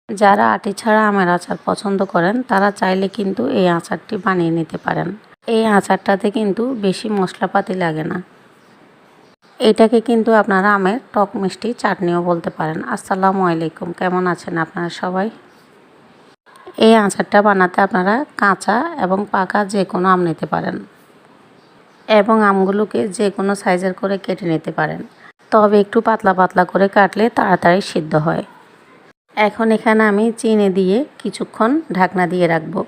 যারা আটি ছাড়া আমের আচার পছন্দ করেন তারা চাইলে কিন্তু এই আচারটি বানিয়ে নিতে পারেন। এই আচারটাতে কিন্তু বেশি মশলাপাতি লাগে না। এটাকে কিন্তু আপনারা আমের টক মিষ্টি চাটনিও বলতে পারেন। আসসালামু আলাইকুম, কেমন আছেন আপনারা সবাই? এই আচারটা বানাতে আপনারা কাঁচা এবং পাকা যে কোনো আম নিতে পারেন এবং আমগুলোকে যে কোনো সাইজের করে কেটে নিতে পারেন, তবে একটু পাতলা পাতলা করে কাটলে তাড়াতাড়ি সিদ্ধ হয়। এখন এখানে আমি চিনি দিয়ে কিছুক্ষণ ঢাকনা দিয়ে রাখবো।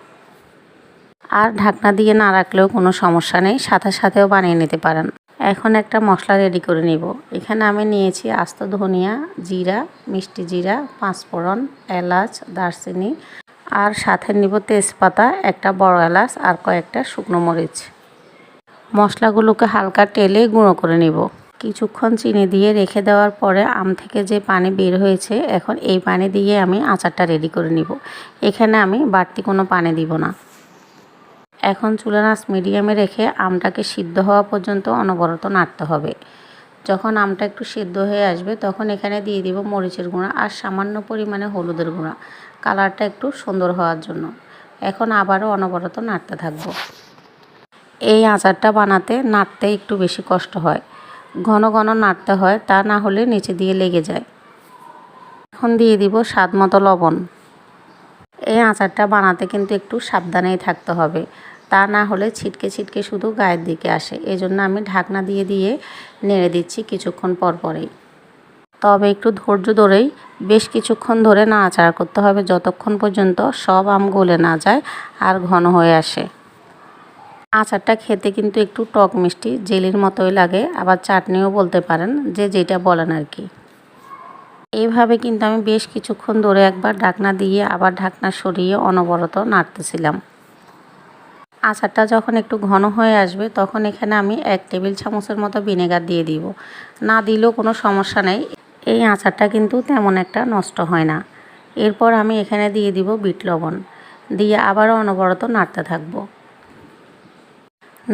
আর ঢাকনা দিয়ে না রাখলেও কোনো সমস্যা নেই, সাথে সাথেও বানিয়ে নিতে পারেন। এখন একটা মশলা রেডি করে নিব। এখানে আমি নিয়েছি আস্ত ধনিয়া, জিরা, মিষ্টি জিরা, পাঁচফোড়ন, এলাচ, দারচিনি আর সাথে নিব তেজপাতা, একটা বড় এলাচ আর কয়েকটা শুকনো মরিচ। মশলাগুলোকে হালকা তেলে গুঁড়ো করে নিব। কিছুক্ষণ চিনি দিয়ে রেখে দেওয়ার পরে আম থেকে যে পানি বের হয়েছে, এখন এই পানি দিয়ে আমি আচারটা রেডি করে নিব। এখানে আমি বাড়তি কোনো পানি দিব না। এখন চুলার আঁচ মিডিয়ামে রেখে আমটাকে সিদ্ধ হওয়া পর্যন্ত অনবরত নাড়তে হবে। যখন আমটা একটু সিদ্ধ হয়ে আসবে তখন এখানে দিয়ে দিব মরিচের গুঁড়া আর সামান্য পরিমাণে হলুদের গুঁড়া, কালারটা একটু সুন্দর হওয়ার জন্য। এখন আবারও অনবরত নাড়তে থাকবো। এই আচারটা বানাতে নাড়তে একটু বেশি কষ্ট হয়, ঘন ঘন নাড়তে হয়, তা না হলে নিচে দিয়ে লেগে যায়। এখন দিয়ে দিব স্বাদ মতো লবণ। এই আচারটা বানাতে কিন্তু একটু সাবধানেই থাকতে হবে, তা না হলে ছিটকে ছিটকে শুধু গায়ের দিকে আসে। এজন্য আমি ঢাকনা দিয়ে দিয়ে নেড়ে দিচ্ছি কিছুক্ষণ পর পরেই। তবে একটু ধৈর্য ধরেই বেশ কিছুক্ষণ ধরে নাড়াচাড়া করতে হবে, যতক্ষণ পর্যন্ত সব আম গলে না যায় আর ঘন হয়ে আসে। আচারটা খেতে কিন্তু একটু টক মিষ্টি জেলির মতোই লাগে, আবার চাটনিও বলতে পারেন, যে যেটা বলেন আর কি। এইভাবে কিন্তু আমি বেশ কিছুক্ষণ ধরে একবার ঢাকনা দিয়ে আবার ঢাকনা সরিয়ে অনবরত নাড়তেছিলাম। আচারটা যখন একটু ঘন হয়ে আসবে তখন এখানে আমি 1 টেবিল চামচের মতো ভিনেগার দিয়ে দিব। না দিলেও কোনো সমস্যা নেই, এই আচারটা কিন্তু তেমন একটা নষ্ট হয় না। এরপর আমি এখানে দিয়ে দিব বিট লবণ, দিয়ে আবারও অনবরত নাড়তে থাকবো।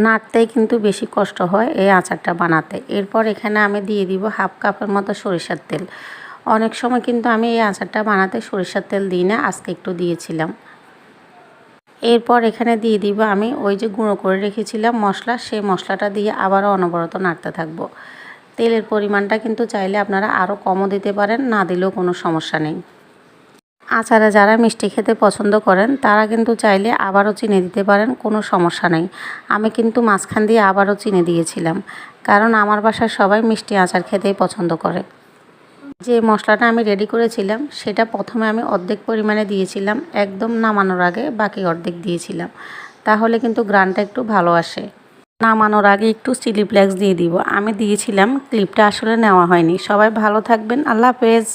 নাড়তেই কিন্তু বেশি কষ্ট হয় এই আচারটা বানাতে। এরপর এখানে আমি দিয়ে দিব 1/2 কাপের মতো সরিষার তেল। অনেক সময় কিন্তু আমি এই আচারটা বানাতে সরিষার তেল দিই না, আজকে একটু দিয়েছিলাম। এরপর এখানে দিয়ে দিব আমি ওই যে গুঁড়ো করে রেখেছিলাম মশলা, সেই মশলাটা দিয়ে আবারও অনবরত নাড়তে থাকবো। তেলের পরিমাণটা কিন্তু চাইলে আপনারা আরও কমও দিতে পারেন, না দিলেও কোনো সমস্যা নেই। আচারে যারা মিষ্টি খেতে পছন্দ করেন তারা কিন্তু চাইলে আবারও চিনি দিতে পারেন, কোনো সমস্যা নেই। আমি কিন্তু মাঝখান দিয়ে আবারও চিনি দিয়েছিলাম, কারণ আমার বাসায় সবাই মিষ্টি আচার খেতেই পছন্দ করে। যে মশলাটা আমি রেডি করেছিলাম সেটা প্রথমে আমি অর্ধেক পরিমাণে দিয়েছিলাম, একদম নামানোর আগে বাকি অর্ধেক দিয়েছিলাম, তাহলে কিন্তু গ্রানটা একটু ভালো আসে। নামানোর আগে একটু চিলি ফ্লেক্স দিয়ে দিব। আমি দিয়েছিলাম, ক্লিপটা আসলে নেওয়া হয়নি। সবাই ভালো থাকবেন, আল্লাহ হাফেজ।